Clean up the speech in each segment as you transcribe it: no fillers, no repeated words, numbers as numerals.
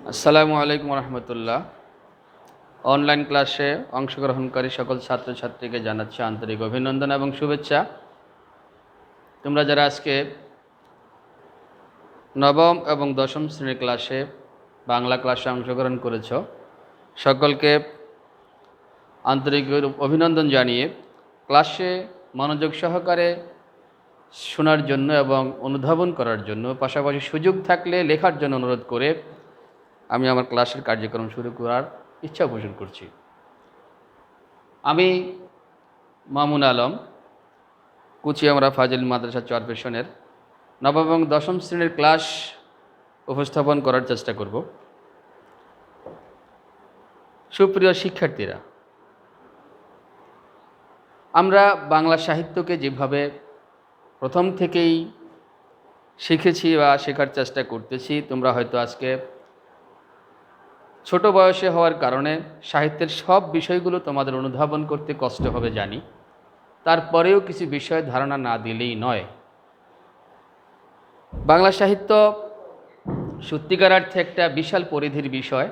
আসসালামু আলাইকুম রহমতুল্লাহ। অনলাইন ক্লাসে অংশগ্রহণকারী সকল ছাত্রছাত্রীকে জানাচ্ছি আন্তরিক অভিনন্দন এবং শুভেচ্ছা। তোমরা যারা আজকে নবম এবং দশম শ্রেণীর ক্লাসে বাংলা ক্লাসে অংশগ্রহণ করেছ, সকলকে আন্তরিক অভিনন্দন জানিয়ে ক্লাসে মনোযোগ সহকারে শোনার জন্য এবং অনুধাবন করার জন্য, পাশাপাশি সুযোগ থাকলে লেখার জন্য অনুরোধ করে আমি আমার ক্লাসের কার্যক্রম শুরু করার ইচ্ছা পোষণ করছি। আমি মামুন আলম, কুচিয়ামরা ফাজিল মাদ্রাসা চরপেশনের নবম এবং দশম শ্রেণীর ক্লাস উপস্থাপন করার চেষ্টা করব। সুপ্রিয় শিক্ষার্থীরা, আমরা বাংলা সাহিত্যকে যেভাবে প্রথম থেকেই শিখেছি বা শেখার চেষ্টা করতেছি, তোমরা হয়তো আজকে ছোট বয়সে হওয়ার কারণে সাহিত্যের সব বিষয়গুলো তোমাদের অনুধাবন করতে কষ্ট হবে জানি, তারপরেও কিছু বিষয় ধারণা না দিলেই নয়। বাংলা সাহিত্য সত্যিকার অর্থে একটা বিশাল পরিধির বিষয়,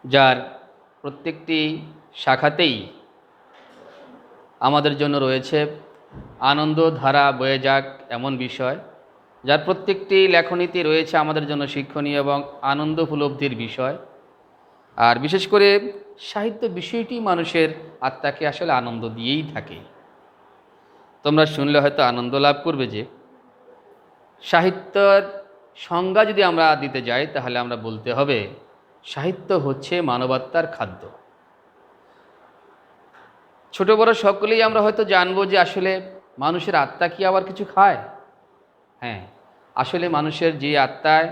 যার প্রত্যেকটি শাখাতেই আমাদের জন্য রয়েছে আনন্দ ধারা বয়ে যাক এমন বিষয়, যার প্রত্যেকটি লেখনীতে রয়েছে আমাদের জন্য শিক্ষণীয় এবং আনন্দ উপলব্ধির বিষয়। আর বিশেষ করে সাহিত্য বিষয়টি মানুষের আত্মাকে আসলে আনন্দ দিয়েই থাকে। তোমরা শুনলে হয়তো আনন্দ লাভ করবে যে সাহিত্যের সংজ্ঞা যদি আমরা দিতে যাই, তাহলে আমরা বলতে হবে সাহিত্য হচ্ছে মানবাত্মার খাদ্য। ছোট বড় সকলেই আমরা হয়তো জানবো যে আসলে মানুষের আত্মা কি আবার কিছু খায়? হ্যাঁ, আসলে মানুষের যে আত্মায়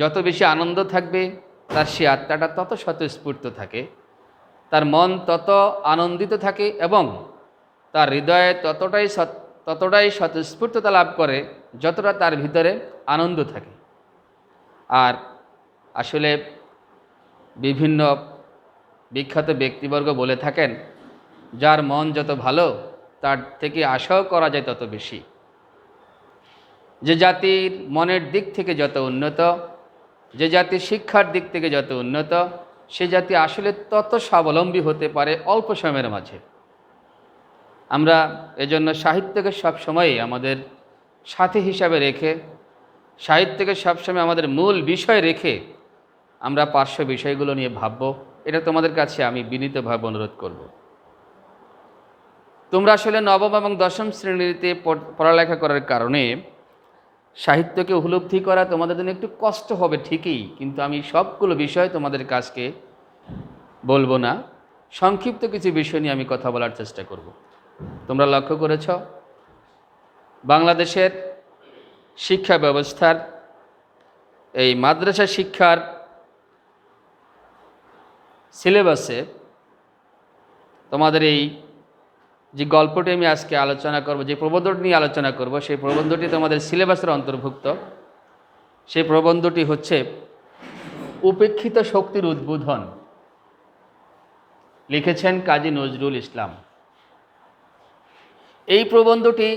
যত বেশি আনন্দ থাকবে, তার সে আত্মাটা তত স্বতঃস্ফূর্ত থাকে, তার মন তত আনন্দিত থাকে এবং তার হৃদয়ে ততটাই স্বতঃস্ফূর্ততা লাভ করে যতটা তার ভিতরে আনন্দ থাকে। আর আসলে বিভিন্ন বিখ্যাত ব্যক্তিবর্গ বলে থাকেন, যার মন যত ভালো তার থেকে আশাও করা যায় তত বেশি। যে জাতির মনের দিক থেকে যত উন্নত, যে জাতি শিক্ষার দিক থেকে যত উন্নত, সে জাতি আসলে তত স্বাবলম্বী হতে পারে অল্প সময়ের মাঝে। আমরা এজন্য সাহিত্যকে সবসময় আমাদের সাথী হিসাবে রেখে, সাহিত্যকে সবসময় আমাদের মূল বিষয় রেখে আমরা পার্শ্ব বিষয়গুলো নিয়ে ভাবব, এটা তোমাদের কাছে আমি বিনীতভাবে অনুরোধ করব। তোমরা আসলে নবম এবং দশম শ্রেণীতে পড়ালেখা করার কারণে সাহিত্যকে উপলব্ধি করা তোমাদের জন্য একটু কষ্ট হবে ঠিকই, কিন্তু আমি সবগুলো বিষয় তোমাদের কাছকে বলবো না, সংক্ষিপ্ত কিছু বিষয় নিয়ে আমি কথা বলার চেষ্টা করব। তোমরা লক্ষ্য করেছ, বাংলাদেশের শিক্ষা ব্যবস্থার এই মাদ্রাসা শিক্ষার সিলেবাসে তোমাদের এই যে গল্পটি আমি আজকে আলোচনা করব, যে প্রবন্ধটি নিয়ে আলোচনা করব, সেই প্রবন্ধটি তোমাদের সিলেবাসের অন্তর্ভুক্ত। সেই প্রবন্ধটি হচ্ছে উপেক্ষিত শক্তির উদ্বোধন, লিখেছেন কাজী নজরুল ইসলাম। এই প্রবন্ধটি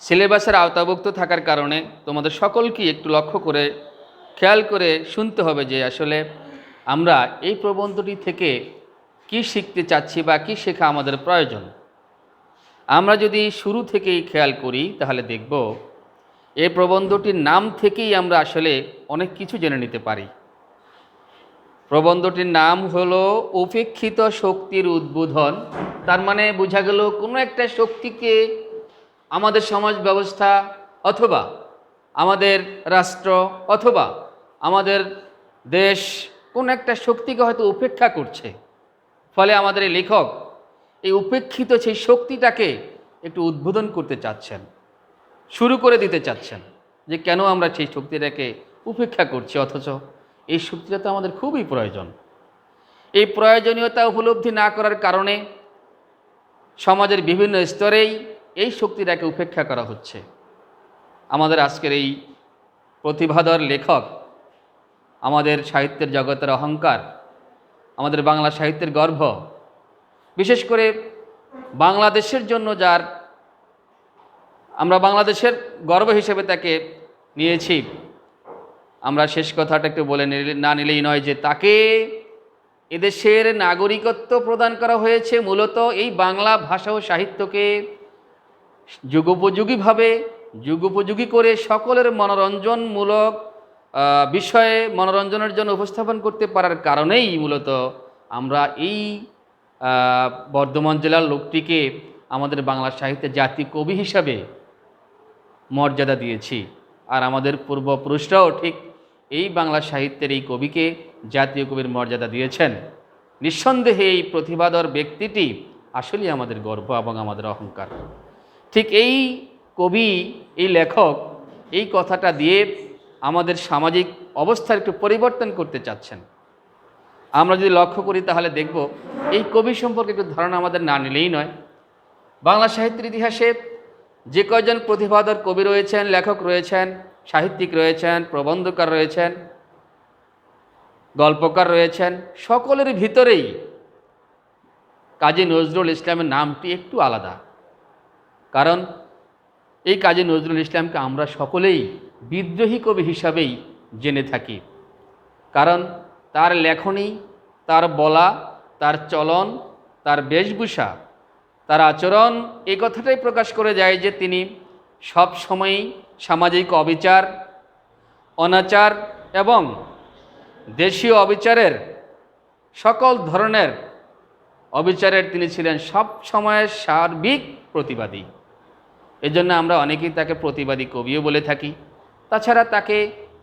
সিলেবাসের আওতাভুক্ত থাকার কারণে তোমাদের সকলকেই একটু লক্ষ্য করে খেয়াল করে শুনতে হবে যে আসলে আমরা এই প্রবন্ধটি থেকে কি শিখতে চাচ্ছি বা কি শেখা আমাদের প্রয়োজন। আমরা যদি শুরু থেকেই খেয়াল করি তাহলে দেখব এই প্রবন্ধটির নাম থেকেই আমরা আসলে অনেক কিছু জেনে নিতে পারি। প্রবন্ধটির নাম হলো উপেক্ষিত শক্তির উদ্বোধন। তার মানে বোঝা গেল কোনো একটা শক্তিকে আমাদের সমাজ ব্যবস্থা অথবা আমাদের রাষ্ট্র অথবা আমাদের দেশ কোনো একটা শক্তিকে হয়তো উপেক্ষা করছে। ফলে আমাদের এই লেখক এই উপেক্ষিত সেই শক্তিটাকে একটু উদ্বোধন করতে চাচ্ছেন, শুরু করে দিতে চাচ্ছেন যে কেন আমরা সেই শক্তিটাকে উপেক্ষা করছি, অথচ এই শক্তিটা তো আমাদের খুবই প্রয়োজন। এই প্রয়োজনীয়তা উপলব্ধি না করার কারণে সমাজের বিভিন্ন স্তরেই এই শক্তিটাকে উপেক্ষা করা হচ্ছে। আমাদের আজকের এই প্রতিভাধর লেখক, আমাদের সাহিত্যের জগতের অহংকার, আমাদের বাংলা সাহিত্যের গর্ব, বিশেষ করে বাংলাদেশের জন্য যার আমরা বাংলাদেশের গর্ব হিসেবে তাকে নিয়েছি, আমরা শেষ কথাটা একটু বলে না নিলেই নয় যে তাকে এদেশের নাগরিকত্ব প্রদান করা হয়েছে মূলত এই বাংলা ভাষা ও সাহিত্যকে যুগোপযোগীভাবে যুগোপযোগী করে সকলের মনোরঞ্জনমূলক বিষয়ে মনোরঞ্জনের জন্য উপস্থাপন করতে পারার কারণেই মূলত আমরা এই বর্ধমান জেলার লোকটিকে আমাদের বাংলা সাহিত্যের জাতীয় কবি হিসাবে মর্যাদা দিয়েছি। আর আমাদের পূর্বপুরুষরাও ঠিক এই বাংলা সাহিত্যের এই কবিকে জাতীয় কবির মর্যাদা দিয়েছেন। নিঃসন্দেহে এই প্রতিভাধর ব্যক্তিটি আসলেই আমাদের গর্ব এবং আমাদের অহংকার। ঠিক এই কবি, এই লেখক এই কথাটা দিয়ে আমাদের সামাজিক অবস্থার একটু পরিবর্তন করতে চাচ্ছেন। আমরা যদি লক্ষ্য করি তাহলে দেখব এই কবি সম্পর্কে একটু ধারণা আমাদের না নিলেই নয়। বাংলা সাহিত্যের ইতিহাসে যে কয়জন প্রতিভাধর কবি রয়েছেন, লেখক রয়েছেন, সাহিত্যিক রয়েছেন, প্রবন্ধকার রয়েছেন, গল্পকার রয়েছেন, সকলের ভিতরেই কাজী নজরুল ইসলামের নামটি একটু আলাদা। কারণ এই কাজী নজরুল ইসলামকে আমরা সকলেই বিদ্রোহী কবি হিসাবেই জেনে থাকি। কারণ তার লেখনী, তার বলা, তার চলন, তার বেশভূষা, তার আচরণ এই কথাটাই প্রকাশ করে যায় যে তিনি সব সময়ই সামাজিক অবিচার, অনাচার এবং দেশীয় অবিচারের সকল ধরনের অবিচারের তিনি ছিলেন সব সময়ের সার্বিক প্রতিবাদী। এজন্য আমরা অনেকেই তাকে প্রতিবাদী কবিও বলে থাকি। তাছাড়া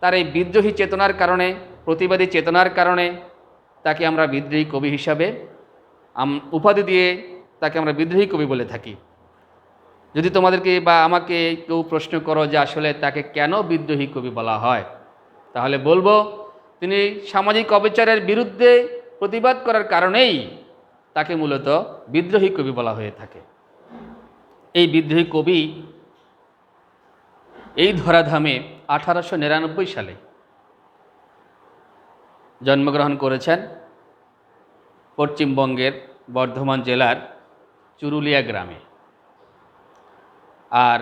তার এই বিদ্রোহী চেতনার কারণে, প্রতিবাদী চেতনার কারণে তাকে আমরা বিদ্রোহী কবি হিসাবে উপাধি দিয়ে তাকে আমরা বিদ্রোহী কবি বলে থাকি। যদি তোমাদেরকে বা আমাকে কেউ প্রশ্ন করো যে আসলে তাকে কেন বিদ্রোহী কবি বলা হয়, তাহলে বলবো তিনি সামাজিক অবিচারের বিরুদ্ধে প্রতিবাদ করার কারণেই তাকে মূলত বিদ্রোহী কবি বলা হয়ে থাকে। এই বিদ্রোহী কবি এই ধরাধামে 1899 সালে জন্মগ্রহণ করেছেন পশ্চিমবঙ্গের বর্ধমান জেলার চুরুলিয়া গ্রামে। আর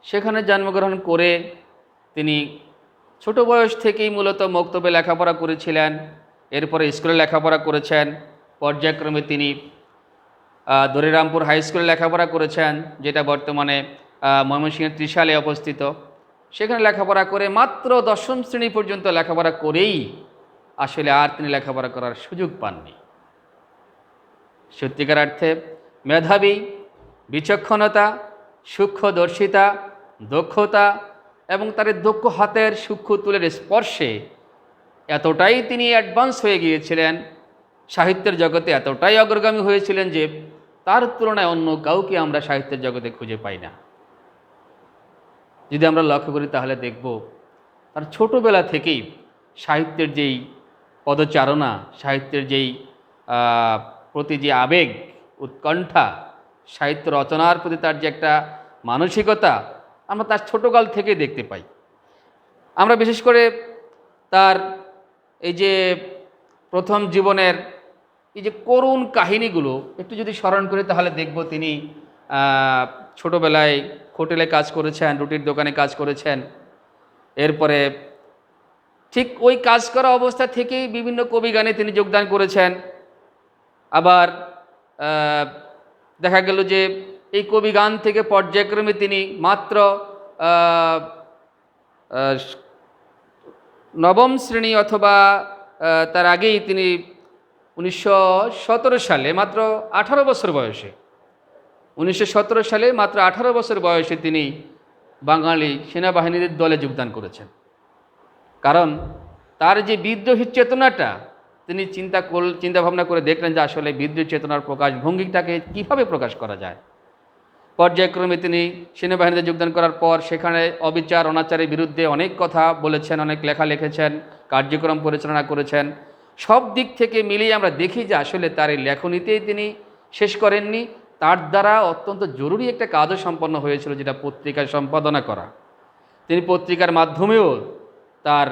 সেখানে জন্মগ্রহণ করে তিনি ছোট বয়স থেকেই মূলত মক্তবে লেখাপড়া করেছিলেন। এরপরে স্কুলে লেখাপড়া করেছেন। পর্যায়ক্রমে তিনি দরিরামপুর হাই স্কুলে লেখাপড়া করেছেন, যেটা বর্তমানে ময়মনসিংহের ত্রিশালে অবস্থিত। সেখানে লেখাপড়া করে মাত্র 10ম শ্রেণী পর্যন্ত লেখাপড়া করেই আসলে আর তিনি লেখাপড়া করার সুযোগ পাননি। সত্যিকার অর্থে মেধাবী, বিচক্ষণতা, সূক্ষ্মদর্শিতা, দক্ষতা এবং তার দক্ষ হাতের সূক্ষ্ম তুলের স্পর্শে এতটাই তিনি অ্যাডভান্স হয়ে গিয়েছিলেন, সাহিত্যের জগতে এতটাই অগ্রগামী হয়েছিলেন যে তার তুলনায় অন্য কাউকে আমরা সাহিত্যের জগতে খুঁজে পাই না। যদি আমরা লক্ষ্য করি তাহলে দেখব তার ছোটোবেলা থেকেই সাহিত্যের যেই পদচারণা, সাহিত্যের যেই প্রতি যে আবেগ, উৎকণ্ঠা, সাহিত্য রচনার প্রতি তার যে একটা মানসিকতা আমরা তার ছোটোকাল থেকেই দেখতে পাই। আমরা বিশেষ করে তার এই যে প্রথম জীবনের এই যে করুণ কাহিনীগুলো একটু যদি স্মরণ করি তাহলে দেখব তিনি ছোটোবেলায় হোটেলে কাজ করেছেন, রুটির দোকানে কাজ করেছেন। এরপরে ঠিক ওই কাজ করা অবস্থা থেকেই বিভিন্ন কবি গানে তিনি যোগদান করেছেন। আবার দেখা গেল যে এই কবি গান থেকে পর্যায়ক্রমে তিনি মাত্র 9ম শ্রেণী অথবা তার আগেই তিনি 1917 সালে মাত্র 18 বছর বয়সে 1917 সালে মাত্র 18 বছর বয়সে তিনি বাঙালি সেনাবাহিনীর দলে যোগদান করেছেন। কারণ তার যে বিদ্রোহী চেতনাটা তিনি চিন্তা ভাবনা করে দেখলেন যে আসলে বিদ্রোহী চেতনার প্রকাশ ভঙ্গিটাকে কীভাবে প্রকাশ করা যায়। পর্যায়ক্রমে তিনি সেনাবাহিনীতে যোগদান করার পর সেখানে অবিচার অনাচারের বিরুদ্ধে অনেক কথা বলেছেন, অনেক লেখা লিখেছেন, কার্যক্রম পরিচালনা করেছেন। সব দিক থেকে মিলিয়ে আমরা দেখি যে আসলে তার এই লেখনীতেই তিনি শেষ করেননি, তার দ্বারা অত্যন্ত জরুরি একটা কাজও সম্পন্ন হয়েছিল, যেটা পত্রিকায় সম্পাদনা করা। তিনি পত্রিকার মাধ্যমেও তার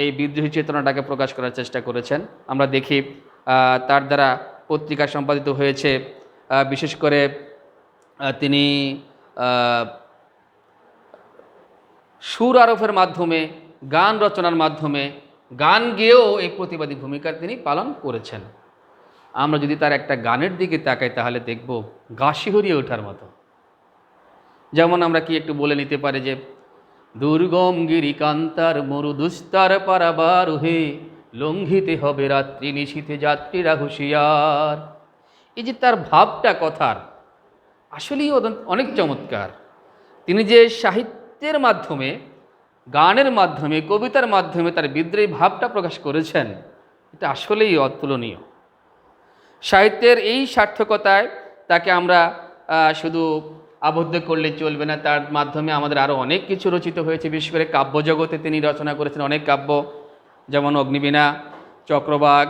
এই বিদ্রোহী চেতনাটাকে প্রকাশ করার চেষ্টা করেছেন। আমরা দেখি তার দ্বারা পত্রিকা সম্পাদিত হয়েছে। বিশেষ করে তিনি সুর আরফের মাধ্যমে গান রচনার মাধ্যমে গান গেয়েও এই প্রতিবাদী ভূমিকা তিনি পালন করেছেন। আমরা যদি তার একটা গানের দিকে তাকাই তাহলে দেখব গা শিহরিয়ে ওঠার মতো। যেমন আমরা কি একটু বলে নিতে পারি যে, দুর্গম গিরিকান্তার মরু দুস্তার পারাবার হে, লঙ্ঘিতে হবে রাত্রি নিশীথে যাত্রীরা হুঁশিয়ার। এই যে তার ভাবটা কথার আসলেই অনেক চমৎকার। তিনি যে সাহিত্যের মাধ্যমে, গানের মাধ্যমে, কবিতার মাধ্যমে তার বিদ্রোহী ভাবটা প্রকাশ করেছেন, এটা আসলেই অতুলনীয়। সাহিত্যের এই সার্থকতায় তাকে আমরা শুধু আবদ্ধ করলে চলবে না, তার মাধ্যমে আমাদের আরও অনেক কিছু রচিত হয়েছে। বিশেষ করে কাব্যজগতে তিনি রচনা করেছেন অনেক কাব্য, যেমন অগ্নিবীণা, চক্রবাক,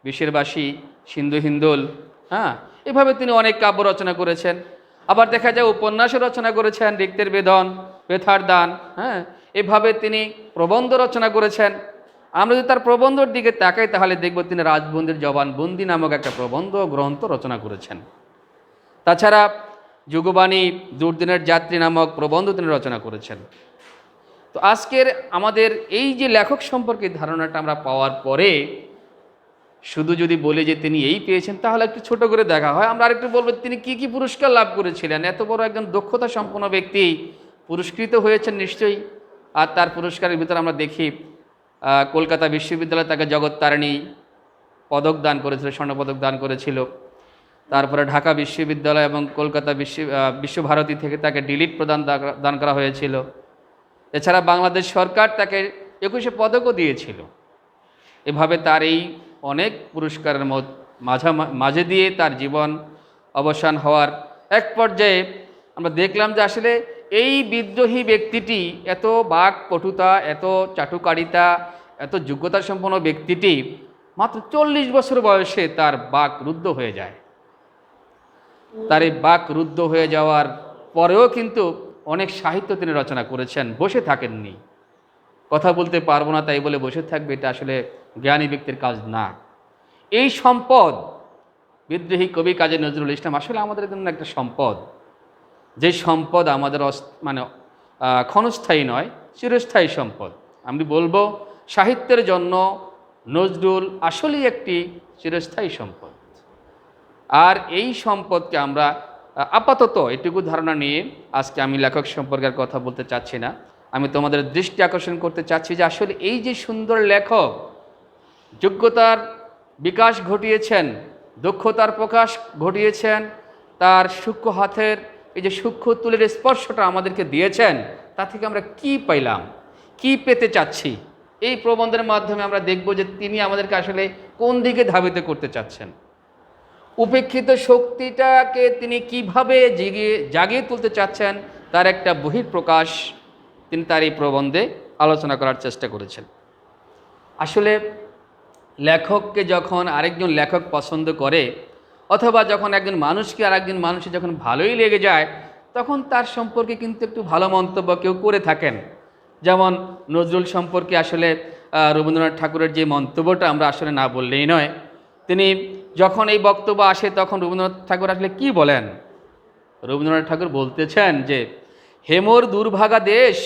বিষেরবাসী, সিন্ধু হিন্দোল। হ্যাঁ, এভাবে তিনি অনেক কাব্য রচনা করেছেন। আবার দেখা যায় উপন্যাসও রচনা করেছেন, রিক্তের বেদন, ব্যথার দান। হ্যাঁ, এভাবে তিনি প্রবন্ধ রচনা করেছেন। আমরা যদি তার প্রবন্ধের দিকে তাকাই তাহলে দেখব তিনি রাজবন্দির জবানবন্দি নামক একটা প্রবন্ধ গ্রন্থ রচনা করেছেন। তাছাড়া যুগবাণী, দুর্দিনের যাত্রী নামক প্রবন্ধ তিনি রচনা করেছেন। তো আজকের আমাদের এই যে লেখক সম্পর্কে ধারণাটা আমরা পাওয়ার পরে শুধু যদি বলি যে তিনি এই পেয়েছেন তাহলে একটু ছোট করে দেখা হয়। আমরা আরেকটু বলবো তিনি কি কি পুরস্কার লাভ করেছিলেন। এত বড় একজন দক্ষতা সম্পন্ন ব্যক্তি পুরস্কৃত হয়েছেন নিশ্চয়ই। আর তার পুরস্কারের ভিতরে আমরা দেখি কলকাতা বিশ্ববিদ্যালয় তাকে জগত্তারিণী পদক দান করেছিল, স্বর্ণপদক দান করেছিল। তারপরে ঢাকা বিশ্ববিদ্যালয় এবং কলকাতা বিশ্বভারতী থেকে তাকে ডিলিট দান করা হয়েছিল। এছাড়া বাংলাদেশ সরকার তাকে 21শে পদকও দিয়েছিল। এভাবে তার এই অনেক পুরস্কারের মাঝে দিয়ে তার জীবন অবসান হওয়ার এক পর্যায়ে আমরা দেখলাম যে আসলে এই বিদ্রোহী ব্যক্তিটি, এত বাক পটুতা, এত চাটুকারিতা, এত যোগ্যতা সম্পন্ন ব্যক্তিটি মাত্র 40 বছর বয়সে তার বাক রুদ্ধ হয়ে যায়। তার এই বাক রুদ্ধ হয়ে যাওয়ার পরেও কিন্তু অনেক সাহিত্য তিনি রচনা করেছেন, বসে থাকেননি। কথা বলতে পারবো না তাই বলে বসে থাকবে, এটা আসলে জ্ঞানী ব্যক্তির কাজ না। এই সম্পদ বিদ্রোহী কবি কাজী নজরুল ইসলাম আসলে আমাদের জন্য একটা সম্পদ, যে সম্পদ আমাদের ক্ষণস্থায়ী নয়, চিরস্থায়ী সম্পদ। আমি বলবো সাহিত্যের জন্য নজরুল আসলেই একটি চিরস্থায়ী সম্পদ। আর এই সম্পদকে আমরা আপাতত এটুকু ধারণা নিয়ে আজকে আমি লেখক সম্পর্কের কথা বলতে চাচ্ছি না। আমি তোমাদের দৃষ্টি আকর্ষণ করতে চাচ্ছি যে আসলে এই যে সুন্দর লেখক, যোগ্যতার বিকাশ ঘটিয়েছেন, দক্ষতার প্রকাশ ঘটিয়েছেন, তার সূক্ষ্ম হাতের এই যে সূক্ষ্ম তুলের স্পর্শটা আমাদেরকে দিয়েছেন, তা থেকে আমরা কি পাইলাম, কি পেতে চাচ্ছি। এই প্রবন্ধের মাধ্যমে আমরা দেখব যে তিনি আমাদেরকে আসলে কোন দিকে ধাবিত করতে চাচ্ছেন। উপেক্ষিত শক্তিটাকে তিনি কিভাবে জাগিয়ে তুলতে চাচ্ছেন তার একটা বহিঃপ্রকাশ তিনি তার এই প্রবন্ধে আলোচনা করার চেষ্টা করেছেন। আসলে লেখককে যখন আরেকজন লেখক পছন্দ করে, অথবা যখন একজন মানুষকে আরেকজন মানুষের যখন ভালোই লেগে যায়, তখন তার সম্পর্কে কিন্তু একটু ভালো মন্তব্য কেউ করে থাকেন। যেমন নজরুল সম্পর্কে আসলে রবীন্দ্রনাথ ঠাকুরের যে মন্তব্যটা আমরা আসলে না বললেই নয়। তিনি যখন এই বক্তব্য আসে তখন রবীন্দ্রনাথ ঠাকুর আসলে কি বলেন? রবীন্দ্রনাথ ঠাকুর বলতেছেন যে, হেমর দুর্ভাগা দেশ,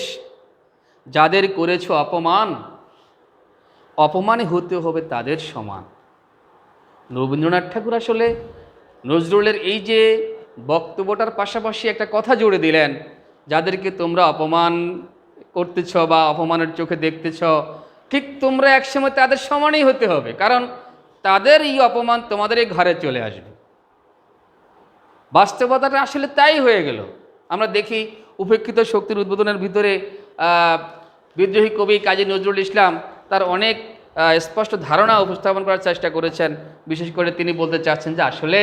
যাদের করেছ অপমান, অপমানে হতে হবে তাদের সমান। রবীন্দ্রনাথ ঠাকুর আসলে নজরুলের এই যে বক্তব্যটার পাশাপাশি একটা কথা জুড়ে দিলেন, যাদেরকে তোমরা অপমান করতেছ বা অপমানের চোখে দেখতেছ, ঠিক তোমরা একসময় তাদের সমানই হতে হবে, কারণ তাদের এই অপমান তোমাদের এই ঘরে চলে আসবে। বাস্তবতাটা আসলে তাই হয়ে গেল। আমরা দেখি উপেক্ষিত শক্তির উদ্বোধনের ভিতরে বিদ্রোহী কবি কাজী নজরুল ইসলাম তার অনেক স্পষ্ট ধারণা উপস্থাপন করার চেষ্টা করেছেন। বিশেষ করে তিনি বলতে চাচ্ছেন যে আসলে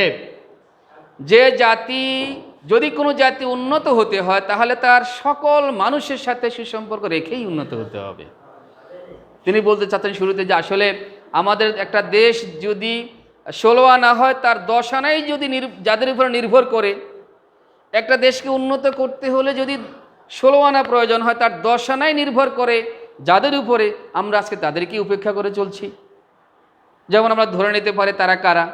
যে জাতি, যদি কোনো জাতি উন্নত হতে হয় তাহলে তার সকল মানুষের সাথে সুসম্পর্ক রেখেই উন্নত হতে হবে। তিনি বলতে চাচ্ছেন শুরুতে যে আসলে আমাদের একটা দেশ যদি 16 আনা হয়, তার 10 আনাই যদি যাদের উপর নির্ভর করে, একটা দেশকে উন্নত করতে হলে যদি 16 আনা প্রয়োজন হয়, তার 10 আনাই নির্ভর করে যাদের উপরে, আমরা আজকে তাদেরকেই উপেক্ষা করে চলছি। যেমন আমরা ধরে নিতে পারি তারা কারা।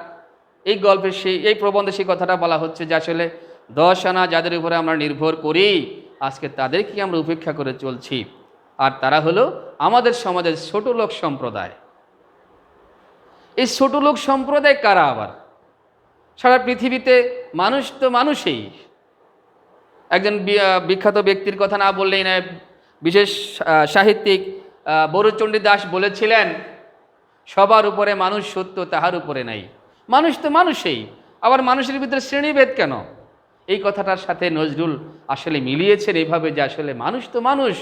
এই গল্পে এই প্রবন্ধে সেই কথাটা বলা হচ্ছে যে আসলে 10 আনা যাদের উপরে আমরা নির্ভর করি, আজকে তাদেরকেই আমরা উপেক্ষা করে চলছি। আর তারা হলো আমাদের সমাজের ছোট লোক সম্প্রদায়। এই ছোট লোক সম্প্রদায় কারা আবার? সারা পৃথিবীতে মানুষ তো মানুষই। একজন বিখ্যাত ব্যক্তির কথা না বললেই না, বিশেষ সাহিত্যিক বরুচণ্ডী দাস বলেছিলেন, সবার উপরে মানুষ সত্য, তাহার উপরে নাই। মানুষ তো মানুষই, আবার মানুষের ভিতরে শ্রেণীভেদ কেন? এই কথাটার সাথে নজরুল আসলে মিলিয়েছেন এইভাবে যে আসলে মানুষ তো মানুষ,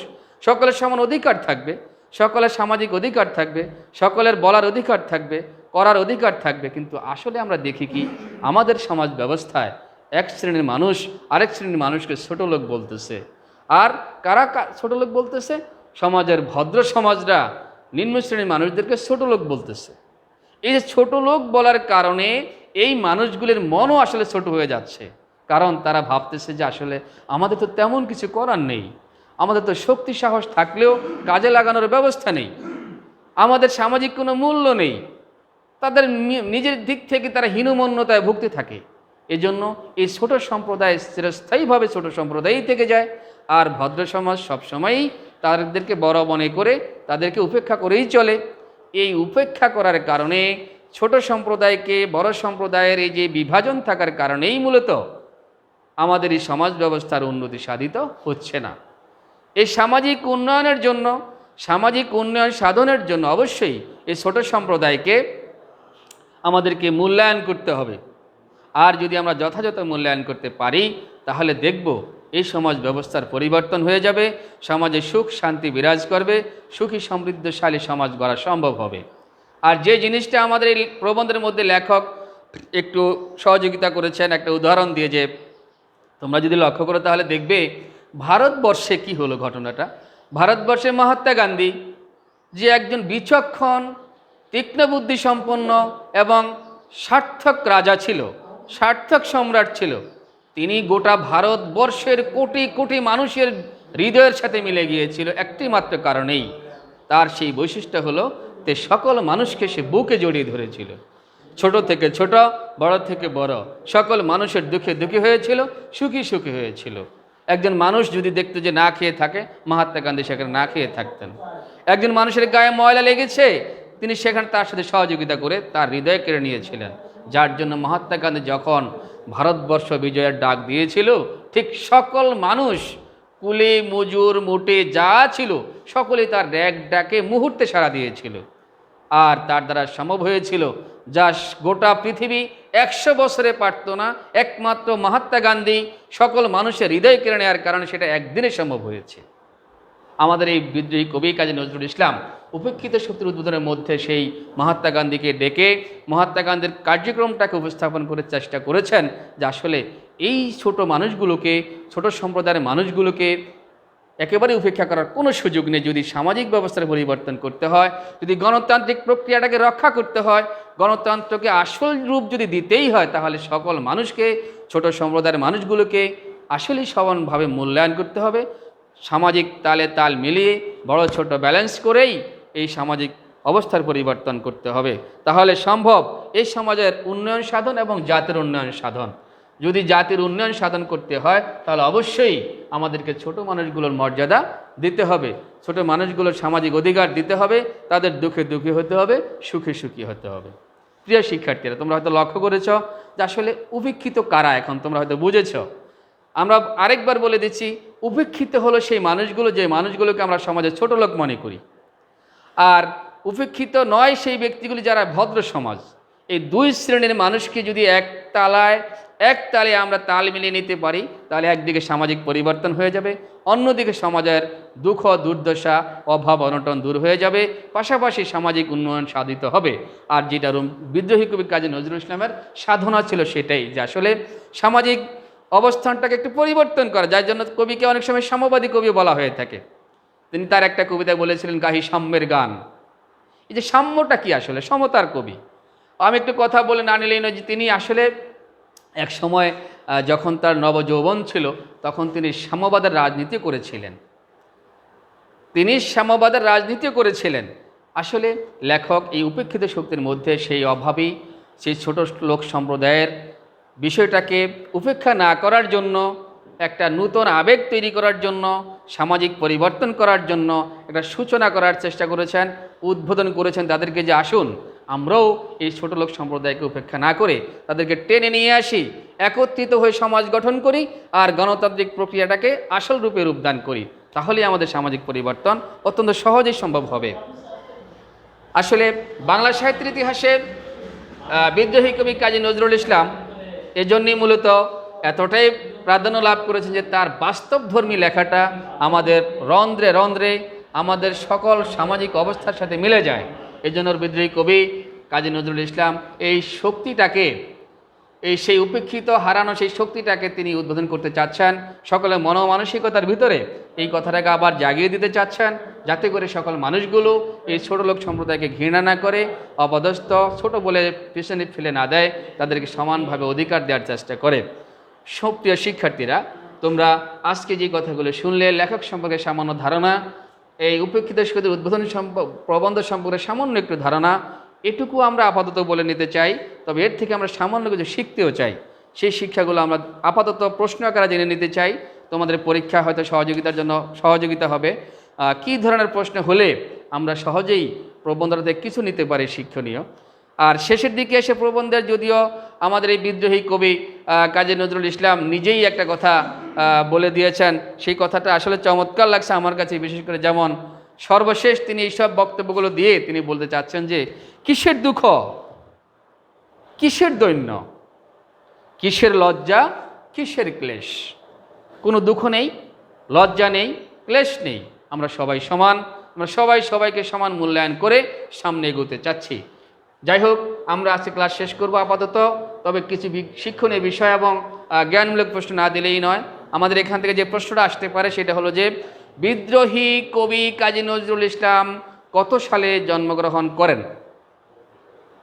সকলের সমান অধিকার থাকবে, সকলের সামাজিক অধিকার থাকবে, সকলের বলার অধিকার থাকবে, করার অধিকার থাকবে। কিন্তু আসলে আমরা দেখি কি, আমাদের সমাজ ব্যবস্থায় এক শ্রেণীর মানুষ আরেক শ্রেণীর মানুষকে ছোট লোক বলতেছে। আর কারা ছোট লোক বলতেছে? সমাজের ভদ্র সমাজরা নিম্ন শ্রেণীর মানুষদেরকে ছোট লোক বলতেছে। এই যে ছোট লোক বলার কারণে এই মানুষগুলির মনও আসলে ছোট হয়ে যাচ্ছে, কারণ তারা ভাবতেছে যে আসলে আমাদের তো তেমন কিছু করার নেই, আমাদের তো শক্তি সাহস থাকলেও কাজে লাগানোর ব্যবস্থা নেই, আমাদের সামাজিক কোনো মূল্য নেই। তাদের নিজের দিক থেকে তারা হীনমন্যতায় ভুগতে থাকে। এজন্য এই ছোট সম্প্রদায় চিরস্থায়ীভাবে ছোট সম্প্রদায়ই থেকে যায়। আর ভদ্র সমাজ সবসময়ই তাদেরকে বড় মনে করে তাদেরকে উপেক্ষা করেই চলে। এই উপেক্ষা করার কারণে ছোট সম্প্রদায়কে বড় সম্প্রদায়ের এই যে বিভাজন থাকার কারণেই মূলত আমাদের এই সমাজ ব্যবস্থার উন্নতি সাধিত হচ্ছে না। এই সামাজিক উন্নয়নের জন্য, সামাজিক উন্নয়ন সাধনের জন্য অবশ্যই এই ছোট সম্প্রদায়কে আমাদেরকে মূল্যায়ন করতে হবে। আর যদি আমরা যথাযথ মূল্যায়ন করতে পারি তাহলে দেখব এই সমাজ ব্যবস্থার পরিবর্তন হয়ে যাবে, সমাজে সুখ শান্তি বিরাজ করবে, সুখী সমৃদ্ধশালী সমাজ গড়া সম্ভব হবে। আর যে জিনিসটা আমাদের এই প্রবন্ধের মধ্যে লেখক একটু সহযোগিতা করেছেন একটা উদাহরণ দিয়ে, যে তোমরা যদি লক্ষ্য করো তাহলে দেখবে ভারতবর্ষে কি হলো ঘটনাটা। ভারতবর্ষে মহাত্মা গান্ধী যে একজন বিচক্ষণ, তীক্ষ্ণ বুদ্ধি সম্পন্ন এবং সার্থক রাজা ছিল, সার্থক সম্রাট ছিল, তিনি গোটা ভারতবর্ষের কোটি কোটি মানুষের হৃদয়ের সাথে মিলে গিয়েছিল একটি মাত্র কারণেই। তার সেই বৈশিষ্ট্য হলো তে সকল মানুষকে সে বুকে জড়িয়ে ধরেছিল, ছোট থেকে ছোট, বড় থেকে বড়, সকল মানুষের দুঃখে দুঃখী হয়েছিল, সুখী সুখী হয়েছিল। একজন মানুষ যদি দেখতো যে না খেয়ে থাকে, মহাত্মা গান্ধী সেখানে না খেয়ে থাকতেন। একজন মানুষের গায়ে ময়লা লেগেছে, তিনি সেখানে তার সাথে সহযোগিতা করে তার হৃদয় কেড়ে নিয়েছিলেন। যার জন্য মহাত্মা গান্ধী যখন ভারতবর্ষ বিজয়ের ডাক দিয়েছিল, ঠিক সকল মানুষ, কুলি মজুর মোটে যা ছিল, সকলেই তার ডাকে মুহূর্তে সাড়া দিয়েছিল। আর তার দ্বারা সম্ভব হয়েছিল যা গোটা পৃথিবী 100 বছরে পারত না। একমাত্র মহাত্মা গান্ধী সকল মানুষের হৃদয় কেড়ে নেওয়ার কারণে সেটা একদিনে সম্ভব হয়েছে। আমাদের এই বিদ্রোহী কবি কাজী নজরুল ইসলাম উপেক্ষিত শক্তির উদ্বোধনের মধ্যে সেই মহাত্মা গান্ধীকে ডেকে মহাত্মা গান্ধীর কার্যক্রমটাকে উপস্থাপন করে চেষ্টা করেছেন যে আসলে এই ছোট মানুষগুলোকে, ছোট সম্প্রদায়ের মানুষগুলোকে একেবারে উপেক্ষা করার কোনো সুযোগ নেই। যদি সামাজিক ব্যবস্থার পরিবর্তন করতে হয়, যদি গণতান্ত্রিক প্রক্রিয়াটাকে রক্ষা করতে হয়, গণতন্ত্রকে আসল রূপ যদি দিতেই হয়, তাহলে সকল মানুষকে, ছোট সম্প্রদায়ের মানুষগুলোকে আসলেই সমানভাবে মূল্যায়ন করতে হবে। সামাজিক তালে তাল মিলিয়ে বড় ছোট ব্যালেন্স করেই এই সামাজিক অবস্থার পরিবর্তন করতে হবে, তাহলে সম্ভব এই সমাজের উন্নয়ন সাধন এবং জাতির উন্নয়ন সাধন। যদি জাতির উন্নয়ন সাধন করতে হয় তাহলে অবশ্যই আমাদেরকে ছোট মানুষগুলোর মর্যাদা দিতে হবে, ছোট মানুষগুলোর সামাজিক অধিকার দিতে হবে, তাদের দুঃখে দুঃখী হতে হবে, সুখে সুখী হতে হবে। প্রিয় শিক্ষার্থীরা, তোমরা হয়তো লক্ষ্য করেছ যে আসলে উপেক্ষিত কারা, এখন তোমরা হয়তো বুঝেছ। আমরা আরেকবার বলে দিচ্ছি, উপেক্ষিত হলো সেই মানুষগুলো যে মানুষগুলোকে আমরা সমাজে ছোট লোক মনে করি। আর উপেক্ষিত নয় সেই ব্যক্তিগুলি যারা ভদ্র সমাজ। এই দুই শ্রেণীর মানুষকে যদি এক তালে আমরা তাল মিলিয়ে নিতে পারি, তাহলে একদিকে সামাজিক পরিবর্তন হয়ে যাবে, অন্যদিকে সমাজের দুঃখ দুর্দশা অভাব অনটন দূর হয়ে যাবে, পাশাপাশি সামাজিক উন্নয়ন সাধিত হবে। আর যেটা বিদ্রোহী কবি কাজী নজরুল ইসলামের সাধনা ছিল সেটাই, যে আসলে সামাজিক অবস্থানটাকে একটু পরিবর্তন করা, যার জন্য কবিকে অনেক সময় সাম্যবাদী কবি বলা হয়ে থাকে। তিনি তার একটা কবিতায় বলেছিলেন, গাহি সাম্যের গান। এই যে সাম্যটা কি, আসলে সমতার কবি। আমি একটু কথা বলে না নিলেই নয় যে তিনি আসলে এক সময় যখন তার নবযৌবন ছিল তখন তিনি সাম্যবাদের রাজনীতি করেছিলেন। আসলে লেখক এই উপেক্ষিত শক্তির মধ্যে সেই অভাবী, সেই ছোট লোক সম্প্রদায়ের বিষয়টাকে উপেক্ষা না করার জন্য, একটা নূতন আবেগ তৈরি করার জন্য, সামাজিক পরিবর্তন করার জন্য একটা সূচনা করার চেষ্টা করেছেন, উদ্বোধন করেছেন তাদেরকে যে আসুন আমরাও এই ছোট লোক সম্প্রদায়কে উপেক্ষা না করে তাদেরকে টেনে নিয়ে আসি, একত্রিত হয়ে সমাজ গঠন করি আর গণতান্ত্রিক প্রক্রিয়াটাকে আসল রূপে রূপদান করি, তাহলেই আমাদের সামাজিক পরিবর্তন অত্যন্ত সহজেই সম্ভব হবে। আসলে বাংলা সাহিত্যের ইতিহাসে বিদ্রোহী কবি কাজী নজরুল ইসলাম এজন্যই মূলত এতটাই প্রাধান্য লাভ করেছেন যে তার বাস্তবধর্মী লেখাটা আমাদের রন্ধ্রে রন্ধ্রে আমাদের সকল সামাজিক অবস্থার সাথে মিলে যায়। এজন্য বিদ্রোহী কবি কাজী নজরুল ইসলাম এই শক্তিটাকে, সেই উপেক্ষিত হারানো সেই শক্তিটাকে তিনি উদ্বোধন করতে চাচ্ছেন, সকলের মনোমানসিকতার ভিতরে এই কথাটাকে আবার জাগিয়ে দিতে চাচ্ছেন, যাতে করে সকল মানুষগুলো এই ছোট লোক সম্প্রদায়কে ঘৃণা না করে, অপদস্থ ছোট বলে পিছনে ফেলে না দেয়, তাদেরকে সমানভাবে অধিকার দেওয়ার চেষ্টা করে। সুপ্রিয় শিক্ষার্থীরা, তোমরা আজকে যে কথাগুলো শুনলে, লেখক সম্পর্কে সামান্য ধারণা, এই উপেক্ষিত শক্তির উদ্বোধন প্রবন্ধ সম্পর্কে সামান্য একটু ধারণা, এটুকু আমরা আপাতত বলে নিতে চাই। তবে এর থেকে আমরা সামান্য কিছু শিখতেও চাই। সেই শিক্ষাগুলো আমরা আপাতত প্রশ্ন আকারে জেনে নিতে চাই। তোমাদের পরীক্ষা হয়তো সহযোগিতা হবে। কি ধরনের প্রশ্ন হলে আমরা সহজেই প্রবন্ধটা থেকে কিছু নিতে পারি শিক্ষণীয়। আর শেষের দিকে এসে প্রবন্ধের, যদিও আমাদের এই বিদ্রোহী কবি কাজী নজরুল ইসলাম নিজেই একটা কথা বলে দিয়েছেন, সেই কথাটা আসলে চমৎকার লাগছে আমার কাছে। বিশেষ করে যেমন সর্বশেষ তিনি এইসব বক্তব্যগুলো দিয়ে তিনি বলতে চাচ্ছেন যে কিসের দুঃখ, কিসের দৈন্য, কিসের লজ্জা, কিসের ক্লেশ। কোনো দুঃখ নেই, লজ্জা নেই, ক্লেশ নেই। আমরা সবাই সমান, আমরা সবাই সবাইকে সমান মূল্যায়ন করে সামনে এগোতে চাচ্ছি। যাই হোক, আমরা আজকে ক্লাস শেষ করব আপাতত। তবে কিছু শিক্ষণীয় বিষয় এবং জ্ঞানমূলক প্রশ্ন না দিলেই নয়। আমাদের এখান থেকে যে প্রশ্নটা আসতে পারে সেটা হলো যে বিদ্রোহী কবি কাজী নজরুল ইসলাম কত সালে জন্মগ্রহণ করেন।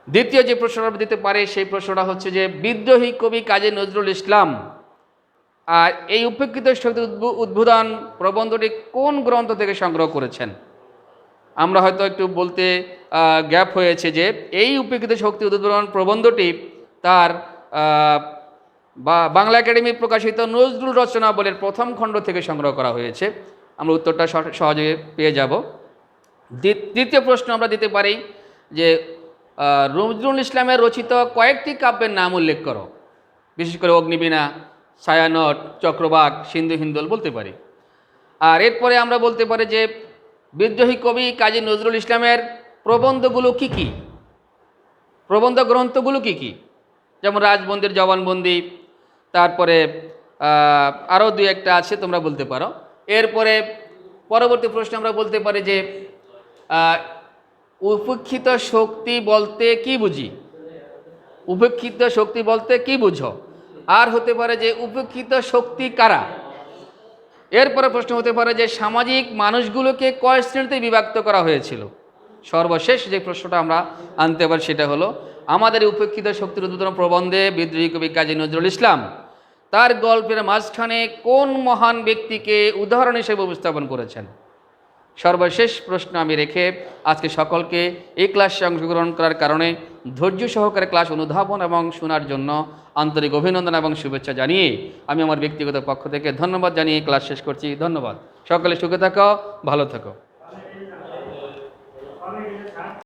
দ্বিতীয় যে প্রশ্নটা দিতে পারে সেই প্রশ্নটা হচ্ছে যে বিদ্রোহী কবি কাজী নজরুল ইসলাম আর এই উপেক্ষিত শক্তির উদ্বোধন প্রবন্ধটি কোন গ্রন্থ থেকে সংগ্রহ করেছেন। আমরা হয়তো একটু বলতে গ্যাপ হয়েছে যে এই উপেক্ষিত শক্তি উদ্বোধন প্রবন্ধটি তার বাংলা একাডেমি প্রকাশিত নজরুল রচনাবলীর প্রথম খণ্ড থেকে সংগ্রহ করা হয়েছে। আমরা উত্তরটা সহজে পেয়ে যাব। দ্বিতীয় প্রশ্ন আমরা দিতে পারি যে নজরুল ইসলামের রচিত কয়েকটি কাব্যের নাম উল্লেখ করো। বিশেষ করে অগ্নিবীণা, ছায়ানট, চক্রবাক, সিন্ধু হিন্দোল বলতে পারি। আর এরপরে আমরা বলতে পারি যে বিদ্রোহী কবি কাজী নজরুল ইসলামের প্রবন্ধগুলো কি কি, প্রবন্ধ গ্রন্থগুলো কি কি, যেমন রাজবন্দির জবানবন্দি, তারপরে আরও দুই একটা আছে, তোমরা বলতে পারো। এরপরে পরবর্তী প্রশ্ন আমরা বলতে পারি যে উপেক্ষিত শক্তি বলতে কি বুঝি, উপেক্ষিত শক্তি বলতে কি বুঝো। আর হতে পারে যে উপেক্ষিত শক্তি কারা। এরপরে প্রশ্ন হতে পারে যে সামাজিক মানুষগুলোকে কয় শ্রেণীতে বিভক্ত করা হয়েছিল। সর্বশেষ যে প্রশ্নটা আমরা আনতে পারি সেটা হলো আমাদের উপেক্ষিত শক্তির উদ্বোধন প্রবন্ধে বিদ্রোহী কবি কাজী নজরুল ইসলাম তার গল্পের মাঝখানে কোন মহান ব্যক্তিকে উদাহরণ হিসেবে উপস্থাপন করেছেন। সর্বশেষ প্রশ্ন আমি রেখে আজকে সকলকে এই ক্লাসে অংশগ্রহণ করার কারণে ধৈর্য সহকারে ক্লাস অনুধাবন এবং শোনার জন্য আন্তরিক অভিনন্দন এবং শুভেচ্ছা জানিয়ে আমি আমার ব্যক্তিগত পক্ষ থেকে ধন্যবাদ জানিয়ে ক্লাস শেষ করছি। ধন্যবাদ। সকলে সুখে থাকো, ভালো থাকো।